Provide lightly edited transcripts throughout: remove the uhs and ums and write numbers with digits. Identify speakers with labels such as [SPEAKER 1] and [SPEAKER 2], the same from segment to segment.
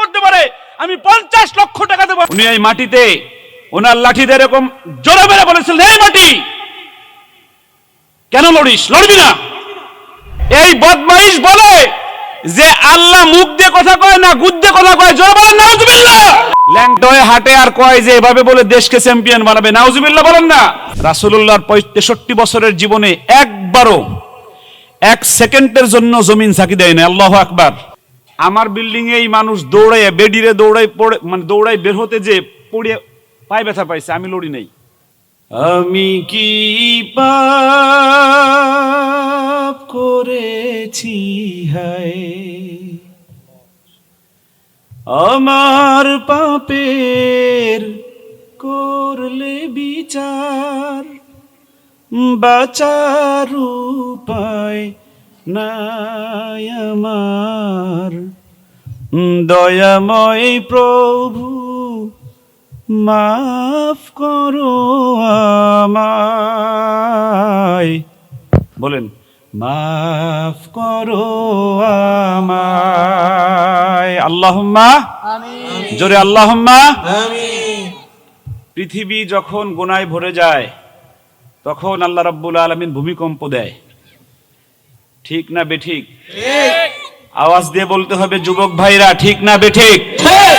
[SPEAKER 1] করতে পারে আমি 50 লক্ষ টাকা দেব। উনি এই মাটিতে ওনার লাঠি দিয়ে এরকম জোরে মেরে বলেছিলেন, এই মাটি কেন লড়িস, লড়বি না। এই বদমাইশ বলে যে আল্লাহ মুখ দিয়ে কথা কয় না গুদ দিয়ে কথা কয়, জোরে বলেন নাউজুবিল্লাহ। ল্যাংটয়ে হাটে আর কয় যে এভাবে বলে দেশকে চ্যাম্পিয়ন বানাবে, নাউজুবিল্লাহ বলেন না। রাসূলুল্লাহর 63 বছরের জীবনে একবারও 1 সেকেন্ডের জন্য জমিন ঝাঁকি দেয় না। আল্লাহু আকবার। আমার বিল্ডিং এ এই মানুষ দৌড়াইয়া বেডিরে দৌড়াই পড়ে, মানে দৌড়াই বের হতে যে পড়ে পায়ে ব্যথা পাইছে, আমি লড়ি নাই। আমি কি পাপ করেছি হায়, আমার পাপের করলে বিচার, বাঁচার উপায় নাই আমার, দয়াময় প্রভু মাফ করো আমায়। বলেন মাফ করো আমায়। আল্লাহুম্মা আমিন। জোরে আল্লাহুম্মা আমিন। পৃথিবী যখন গুনায় ভরে যায় তখন আল্লাহ রাব্বুল আলামিন ভূমিকম্প দেয়, ঠিক না বেঠিক? ঠিক। আওয়াজ দিয়ে বলতে হবে যুবক ভাইরা, ঠিক না বেঠিক? ঠিক।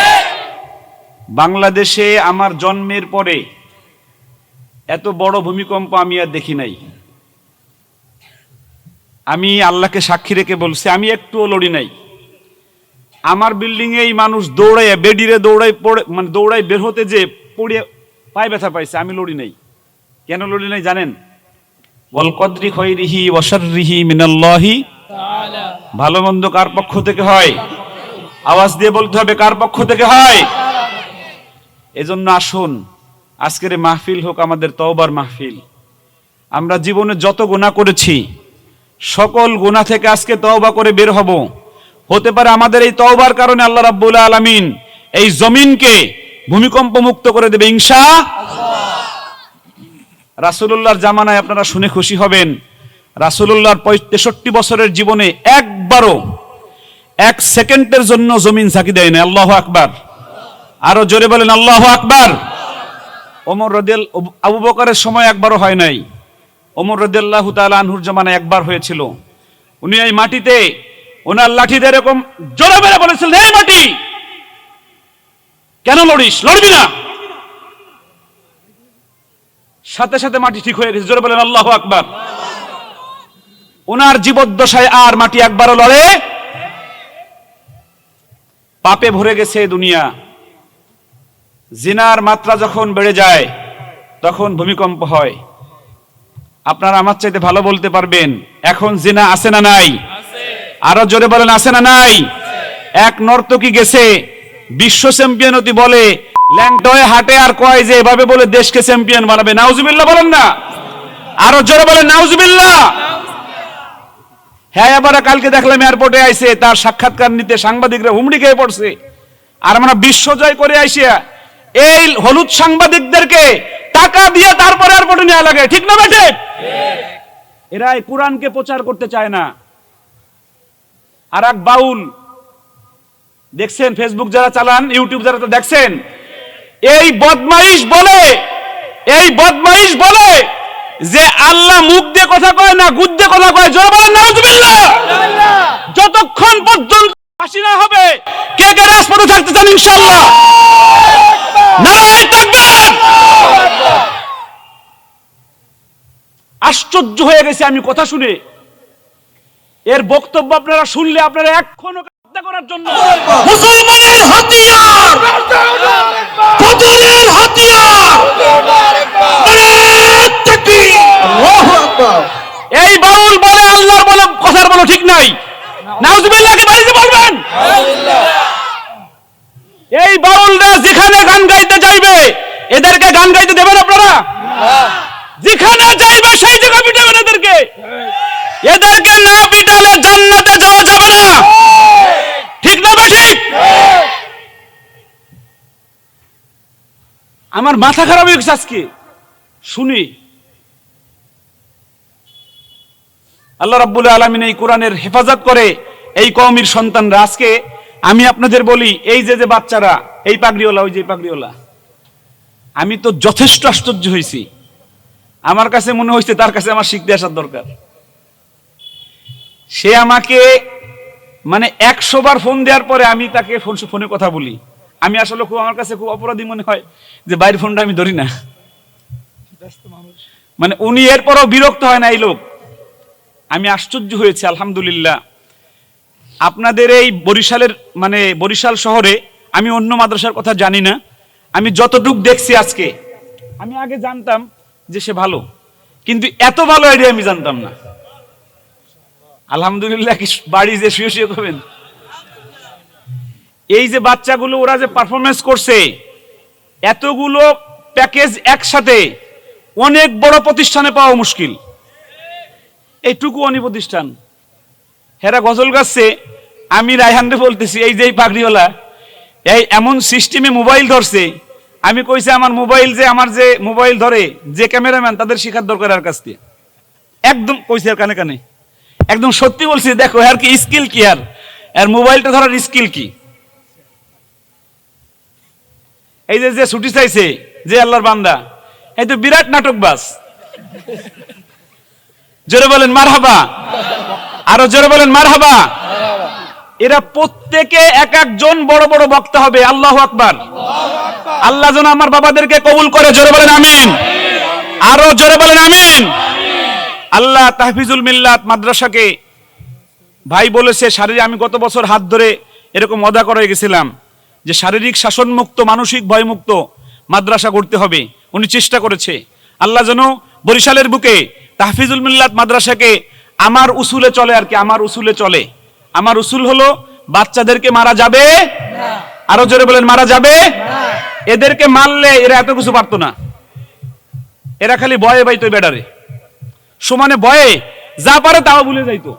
[SPEAKER 1] বাংলাদেশে আমার জন্মের পরে এত বড় ভূমিকম্প আমি আর দেখি নাই। আমি আল্লাহকে সাক্ষী রেখে বলছি, আমি একটুও লড়ি নাই। আমার বিল্ডিং এ এই মানুষ দৌড়াইয়া বেডিরে দৌড়াই পড়ে, মানে দৌড়াই বের হতে যে পড়ে পায়ে ব্যথা পাইছে, আমি লড়ি নাই। কেন লড়ি নাই জানেন? ওয়াল কদরি খায়রিহি ওয়া শাররিহি মিনাল্লাহি তাআলা। ভালো মন্দ কার পক্ষ থেকে হয়? আওয়াজ দিয়ে বলতে হবে কার পক্ষ থেকে হয়। এজন্য আসুন আজকের এই মাহফিল হোক আমাদের তওবার মাহফিল। আমরা জীবনে যত গুনাহ করেছি সকল গুনাহ থেকে আজকে তওবা করে বের হব। হতে পারে আমাদের এই তওবার কারণে আল্লাহ রাব্বুল আলামিন এই জমিনকে ভূমিকম্প মুক্ত করে দেবে ইনশাআল্লাহ। রাসূলুল্লাহর জামানায় আপনারা শুনে খুশি হবেন, রাসূলুল্লাহর 63 বছরের জীবনে একবারও 1 সেকেন্ডের জন্য জমিন ঝাঁকি দেয় না। আল্লাহু আকবার। আরো জোরে বলেন আল্লাহু আকবার। ওমর রাদিয়াল্লাহু, আবু বকরের সময় একবারও হয় নাই। ওমর রাদিয়াল্লাহু তাআলা আনহুর জামানায় একবার হয়েছিল। উনি এই মাটিতে ওনার লাঠি দিয়ে এরকম জোরে মেরে বলেছিলেন, এই মাটি কেন লড়িস, লড়বি না। সাথে সাথে মাটি ঠিক হয়ে গেছে। জোরে বলেন আল্লাহু আকবার। ওনার জীবদ্দশায় আর মাটি একবারও লড়ে। পাপে ভরে গেছে দুনিয়া। জিনার মাত্রা যখন বেড়ে যায় তখন ভূমিকম্প হয়। আপনারা আমার চাইতে ভালো বলতে পারবেন, এখন জিনা আছে না নাই? আরো জোরে বলেন আছে না নাই? এক নর্তকী গেছে বিশ্ব চ্যাম্পিয়ন হতে, বলে ল্যাংটয়ে হাটে আর কয় যে এভাবে বলে দেশকে চ্যাম্পিয়ন বানাবে, নাউজুবিল্লাহ বলেন না। আরো জোরে বলেন নাউজুবিল্লাহ। হ্যাঁ, এবারে কালকে দেখলাম এয়ারপোর্টে আইছে, তার সাক্ষাৎকার নিতে সাংবাদিকরা হুমড়ি খেয়ে পড়ছে। আর আমরা বিশ্বজয় করে আইসিয়া এই হলুদ সাংবাদিকদেরকে টাকা দিয়ে তারপরে এয়ারপোর্টে নেওয়া লাগে, ঠিক না বেটে? এরা এই কোরআনকে প্রচার করতে চায় না। আর এক বাউল দেখছেন, ফেসবুক যারা চালান, ইউটিউব যারা তো দেখছেন, এই বদমাইশ বলে যে আল্লাহ মুখ দিয়ে কথা কয় না গুদ দিয়ে কথা কয়, জোরে বলেন নাউজুবিল্লাহ। যতক্ষণ পর্যন্ত ফাঁসি না হবে, কে কে রাজপথে থাকতে চান ইনশাআল্লাহ? নারায়ে তাকবীর। আশ্চর্য হয়ে গেছে আমি কথা শুনে। এর বক্তব্য আপনারা শুনলে আপনারা এখনো হত্যা করার জন্য মুসলমানের হাতিয়ার, ফজরের হাতিয়ার, নারায়ে তাকবীর, আল্লাহু আকবার। এই বাউল বলে আল্লাহর বলে কথার বলো ঠিক নাই, নাউজুবিল্লাহ কে বাড়িতে বলবেন। এই বাউলরা যেখানে গান গাইতে যাইবে এদেরকে গান গাইতে দেবেন আপনারা? যেখানে যাইবে সেই জায়গা পিটাবেন এদেরকে। এদেরকে না পিটালে জান্নাতে যাওয়া যাবে না, ঠিক না ঠিক? আমার মাথা খারাপ হয়ে গেছে আজকে শুনি। আল্লাহ রাব্বুল আলামিন এই কোরআনের হেফাজত করে এই কওমের সন্তানরা। আজকে আমি আপনাদের বলি, এই যে বাচ্চারা, এই পাগড়িওয়ালা, ওই যে পাগড়িওয়ালা, আমি তো যথেষ্ট আশ্চর্য হয়েছি। আমার কাছে মনে হয়েছে তার কাছে আমার শিখতে আসার দরকার। সে আমাকে মানে 100 বার ফোন দেওয়ার পরে আমি তাকে ফোনে কথা বলি। আমি আসলে আমার কাছে খুব অপরাধী মনে হয় যে বাইরের ফোনটা আমি ধরি না। মানে উনি এরপরও বিরক্ত হয় না এই লোক। আমি আশ্চর্য হয়েছি, আলহামদুলিল্লাহ। আপনাদের এই বরিশালের মানে বরিশাল শহরে আমি অন্য মাদ্রাসার কথা জানি না, আমি যতটুক দেখছি আজকে, আমি আগে জানতাম যে সে ভালো, কিন্তু এত ভালো আইডিয়া আমি জানতাম না। আলহামদুলিল্লাহ। কি বাড়ি যে শুয়ে শুয়ে করবেন, এই যে বাচ্চাগুলো ওরা যে পারফরমেন্স করছে, এতগুলো প্যাকেজ একসাথে অনেক বড় প্রতিষ্ঠানে পাওয়া মুশকিল। এইটুকু অনি প্রতিষ্ঠান হেরা গজল গাচ্ছে। আমি রায়হানরে বলতেছি, এই যে পাগড়িওয়ালা এই এমন সিস্টেমে মোবাইল ধরছে, আমি কইছি আমার যে মোবাইল ধরে যে ক্যামেরাম্যান তাদের শিখার দরকার আর কাছ থেকে। একদম কইছি আর কানে কানে, একদম সত্যি বলছি। দেখো আর কি স্কিল কি, আর মোবাইলটা ধরার স্কিল কি। এই যে ছুটি চাইছে যে আল্লাহর বান্দা, এই তো বিরাট নাটকবাজ। জোরে বলেন মারহাবা, আরো জোরে বলেন মারহাবা। এরা প্রত্যেকে এক একজন বড় বড় বক্তা হবে। আল্লাহু আকবার। আল্লাহ যেন আমার বাবাদেরকে কবুল করে। জোরে বলেন আমিন, আরো জোরে বলেন আমিন। আল্লাহ তাহফিজুল মিল্লাত মাদ্রাসাকে ভাই বলেছে শারীরিক, আমি গত বছর হাত ধরে এরকম ওয়াদা করে গেছিলাম যে শারীরিক শাসন মুক্ত, মানসিক ভয়মুক্ত মাদ্রাসা করতে হবে। উনি চেষ্টা করেছে। আল্লাহ যেন বরিশালের বুকে তাহফিজুল মিল্লাত মাদ্রাসাকে আমার উসুলে চলে আর কি, আমার উসুলে চলে। আমার উসুল হলো বাচ্চাদেরকে মারা যাবে না। আরো জোরে বলেন মারা যাবে না। এদেরকে মারলে এরা এত কিছু পারতো না। এরা খালি ভয়ে বাইতো বেডারে, সমানে ভয়ে যা পারে তাও ভুলে যাইতো।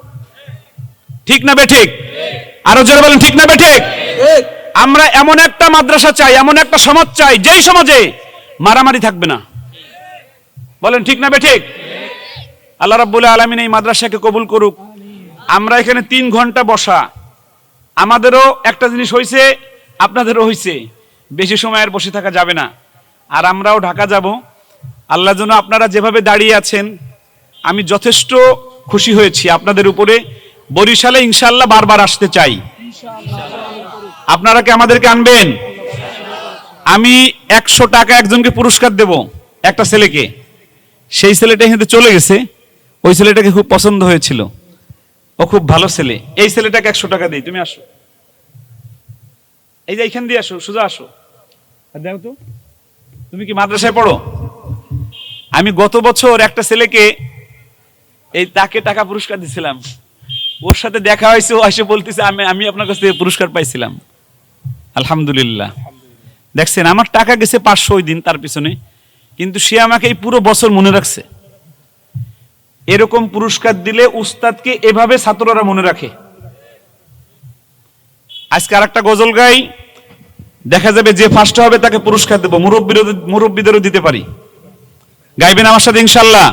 [SPEAKER 1] ঠিক না বে ঠিক? আরো জোরে বলেন ঠিক না বে ঠিক? আমরা এমন একটা মাদ্রাসা চাই, এমন একটা সমাজ চাই যেই সমাজে মারামারি থাকবে না। বলেন ঠিক না বে ঠিক? আল্লাহ রাব্বুল আলামিন এই মাদ্রাসাকে কবুল করুক। আমরা এখানে 3 ঘন্টা বসা, আমাদেরও একটা জিনিস হয়েছে, আপনাদেরও হয়েছে, বেশি সময় আর বসে থাকা যাবে না। আর আমরাও ঢাকা যাব। আল্লাহ যেন আপনারা যেভাবে দাঁড়িয়ে আছেন, আমি যথেষ্ট খুশি হয়েছি আপনাদের উপরে। বরিশালে ইনশাআল্লাহ বারবার আসতে চাই। আপনারা কি আমাদেরকে আনবেন? আমি 100 টাকা একজনকে পুরস্কার দেব, একটা ছেলেকে। সেই ছেলেটা কিন্তু চলে গেছে, ওই ছেলেটাকে খুব পছন্দ হয়েছিল, ও খুব ভালো ছেলে। এই ছেলেটাকে 100 টাকা দিই। তুমি আসো, এই যে এইখান দিয়ে আসো, সোজা আসো। দেখো তো, তুমি কি মাদ্রাসায় পড়ো? আমি গত বছর একটা ছেলেকে তাকে টাকা পুরস্কার দিছিলাম। ওর সাথে দেখা হয়েছে, ও এসে বলতেছে আমি আপনার কাছ থেকে পুরস্কার পাইছিলাম। আলহামদুলিল্লাহ। দেখছেন, আমার টাকা গেছে 500 ওই দিন তার পিছনে, কিন্তু সে আমাকে এই পুরো বছর মনে রাখছে। এরকম পুরস্কার দিলে উস্তাদকে এভাবে ছাত্ররা মনে রাখে। আজকে আরেকটা গজল গাই, দেখা যাবে যে ফার্স্ট হবে তাকে পুরস্কার দেব। মুরব্বীদেরও দিতে পারি। গাইবেন আমার সাথে ইনশাআল্লাহ?